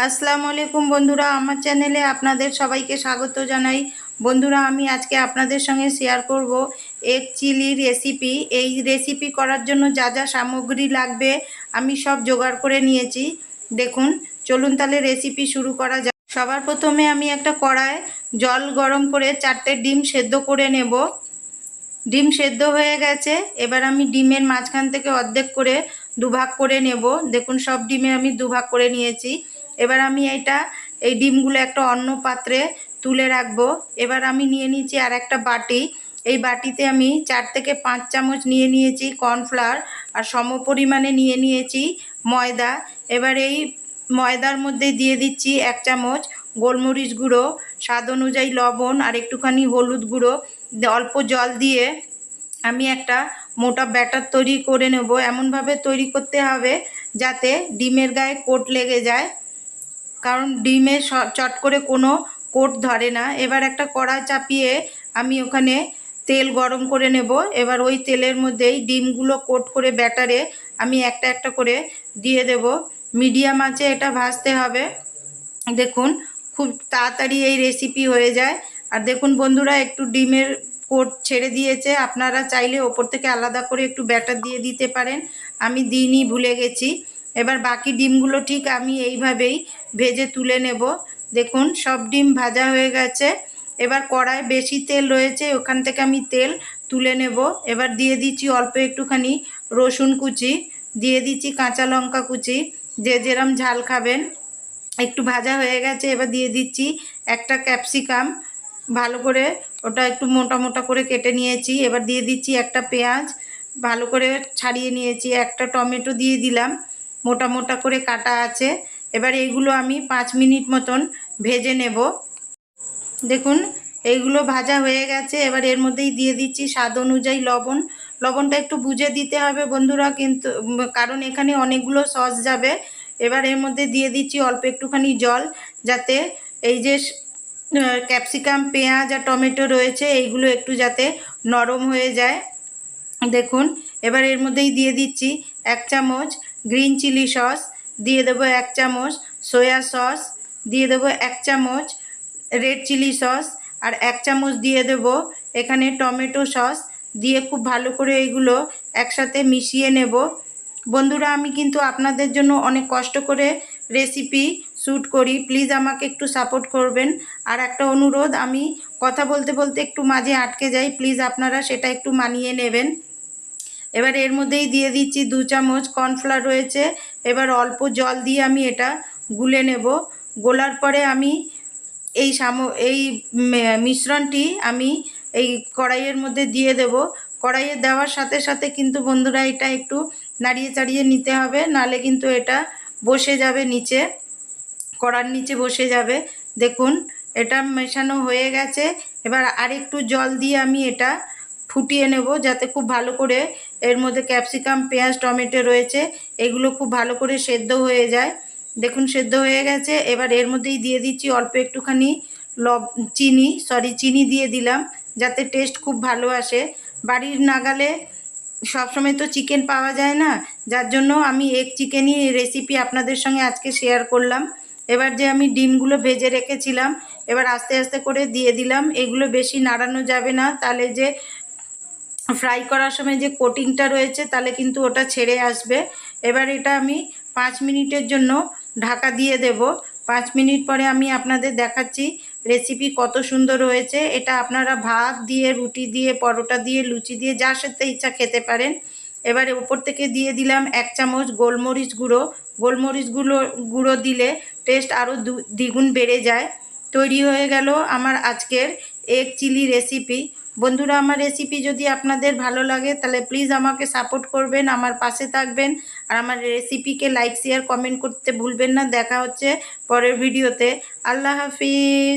আসসালামু আলাইকুম বন্ধুরা, আমার চ্যানেলে আপনাদের সবাইকে স্বাগত জানাই। বন্ধুরা, আমি আজকে আপনাদের সঙ্গে শেয়ার করব এগ চিলি রেসিপি। এই রেসিপি করার জন্য যা যা সামগ্রী লাগবে আমি সব জোগাড় করে নিয়েছি। দেখুন, চলুন তাহলে রেসিপি শুরু করা যাক। সবার প্রথমে আমি একটা কড়ায় জল গরম করে 4টে ডিম সেদ্ধ করে নেব। ডিম সেদ্ধ হয়ে গেছে, এবার আমি ডিমের মাঝখান থেকে অর্ধেক করে দুভাগ করে নেব। দেখুন, সব ডিমে আমি দুভাগ করে নিয়েছি। এবার আমি এই ডিমগুলো একটা অন্য পাত্রে তুলে রাখবো। এবার আমি নিয়ে নিয়েছি আর একটা বাটি। এই বাটিতে আমি 4 থেকে 5 চামচ নিয়ে নিয়েছি কর্নফ্লাওয়ার আর সমপরিমাণে নিয়ে নিয়েছি ময়দা। এবার এই ময়দার মধ্যে দিয়ে দিচ্ছি 1 চামচ গোলমরিচ গুঁড়ো, স্বাদ অনুযায়ী লবণ আর একটুখানি হলুদ গুঁড়ো। অল্প জল দিয়ে আমি একটা মোটা ব্যাটার তৈরি করে নেব। এমনভাবে তৈরি করতে হবে যাতে ডিমের গায়ে কোট লেগে যায়, কারণ ডিমে চট করে কোনো কোট ধরে না। এবার একটা কড়া চাপিয়ে আমি ওখানে তেল গরম করে নেব। এবার ওই তেলের মধ্যেই ডিমগুলো কোট করে ব্যাটারে আমি একটা একটা করে দিয়ে দেব। মিডিয়াম আঁচে এটা ভাজতে হবে। দেখুন, খুব তাড়াতাড়ি এই রেসিপি হয়ে যায়। আর দেখুন বন্ধুরা, একটু ডিমের কোট ছেড়ে দিয়েছে। আপনারা চাইলে ওপর থেকে আলাদা করে একটু ব্যাটার দিয়ে দিতে পারেন, আমি দিইনি, ভুলে গেছি। এবার বাকি ডিমগুলো ঠিক আমি এইভাবেই ভেজে তুলে নেব। দেখুন, সব ডিম ভাজা হয়ে গেছে। এবার কড়ায় বেশি তেল রয়েছে, ওখান থেকে আমি তেল তুলে নেব। এবার দিয়ে দিচ্ছি অল্প একটুখানি রসুন কুচি, দিয়ে দিচ্ছি কাঁচা লঙ্কা কুচি, যে যেরম ঝাল খাবেন। একটু ভাজা হয়ে গেছে, এবার দিয়ে দিচ্ছি একটা ক্যাপসিকাম, ভালো করে ওটা একটু মোটা মোটা করে কেটে নিয়েছি। এবার দিয়ে দিচ্ছি একটা পেঁয়াজ, ভালো করে ছাড়িয়ে নিয়েছি। একটা টমেটো দিয়ে দিলাম, মোটা মোটা করে কাটা আছে। এবার এইগুলো আমি 5 মিনিট মতন ভেজে নেব। দেখুন, এইগুলো ভাজা হয়ে গেছে। এবার এর মধ্যেই দিয়ে দিচ্ছি স্বাদ অনুযায়ী লবণ। লবণটা একটু বুঝে দিতে হবে বন্ধুরা, কিন্তু কারণ এখানে অনেকগুলো সস যাবে। এবার এর মধ্যে দিয়ে দিচ্ছি অল্প একটুখানি জল, যাতে এই যে ক্যাপসিকাম, পেঁয়াজ আর টমেটো রয়েছে এইগুলো একটু যাতে নরম হয়ে যায়। দেখুন, এবার এর মধ্যেই দিয়ে দিচ্ছি 1 চামচ গ্রিন চিলি সস, দিয়ে দেবো 1 চামচ সয়া সস, দিয়ে দেবো 1 চামচ রেড চিলি সস আর 1 চামচ দিয়ে দেব এখানে টমেটো সস। দিয়ে খুব ভালো করে এইগুলো একসাথে মিশিয়ে নেব। বন্ধুরা, আমি কিন্তু আপনাদের জন্য অনেক কষ্ট করে রেসিপি শ্যুট করি, প্লিজ আমাকে একটু সাপোর্ট করবেন। আর একটা অনুরোধ, আমি কথা বলতে বলতে একটু মাঝে আটকে যাই, প্লিজ আপনারা সেটা একটু মানিয়ে নেবেন। এবার এর মধ্যেই দিয়ে দিচ্ছি 2 চামচ কর্নফ্লাওয়ার রয়েছে। এবার অল্প জল দিয়ে আমি এটা গুলে নেব। গোলার পরে আমি এই মিশ্রণটি আমি এই কড়াইয়ের মধ্যে দিয়ে দেব। কড়াইয়ে দেওয়ার সাথে সাথে কিন্তু বন্ধুরা এটা একটু নাড়িয়ে চাড়িয়ে নিতে হবে, নালে কিন্তু এটা বসে যাবে নিচে, কড়ার নিচে বসে যাবে। দেখুন, এটা মেশানো হয়ে গেছে। এবার আরেকটু জল দিয়ে আমি এটা ফুটিয়ে নেব, যাতে খুব ভালো করে এর মধ্যে ক্যাপসিকাম, পেঁয়াজ, টমেটো রয়েছে এগুলো খুব ভালো করে সেদ্ধ হয়ে যায়। দেখুন, সেদ্ধ হয়ে গেছে। এবার এর মধ্যেই দিয়ে দিচ্ছি অল্প একটুখানি চিনি দিয়ে দিলাম, যাতে টেস্ট খুব ভালো আসে। বাড়ির নাগালে সবসময় তো চিকেন পাওয়া যায় না, যার জন্য আমি এগ চিকেনই রেসিপি আপনাদের সঙ্গে আজকে শেয়ার করলাম। এবার যে আমি ডিমগুলো ভেজে রেখেছিলাম, এবার আস্তে আস্তে করে দিয়ে দিলাম। এগুলো বেশি নাড়ানো যাবে না, তাহলে যে ফ্রাই করার সময় যে কোটিংটা রয়েছে তাহলে কিন্তু ওটা ছেড়ে আসবে। এবার এটা আমি 5 মিনিটের জন্য ঢাকা দিয়ে দেব। 5 মিনিট পরে আমি আপনাদের দেখাচ্ছি রেসিপি কত সুন্দর হয়েছে। এটা আপনারা ভাত দিয়ে, রুটি দিয়ে, পরোটা দিয়ে, লুচি দিয়ে, যার সাথে ইচ্ছা খেতে পারেন। এবারে উপর থেকে দিয়ে দিলাম 1 চামচ গোলমরিচ গুঁড়ো। গুঁড়ো দিলে টেস্ট আরও দ্বিগুণ বেড়ে যায়। তৈরি হয়ে গেল আমার আজকের এগ চিলি রেসিপি। বন্ধুরা, আমার রেসিপি যদি আপনাদের ভালো লাগে তাহলে প্লিজ আমাকে সাপোর্ট করবেন, আমার পাশে থাকবেন। আর আমার রেসিপিকে লাইক, শেয়ার, কমেন্ট করতে ভুলবেন না। দেখা হচ্ছে পরের ভিডিওতে। আল্লাহ হাফিজ।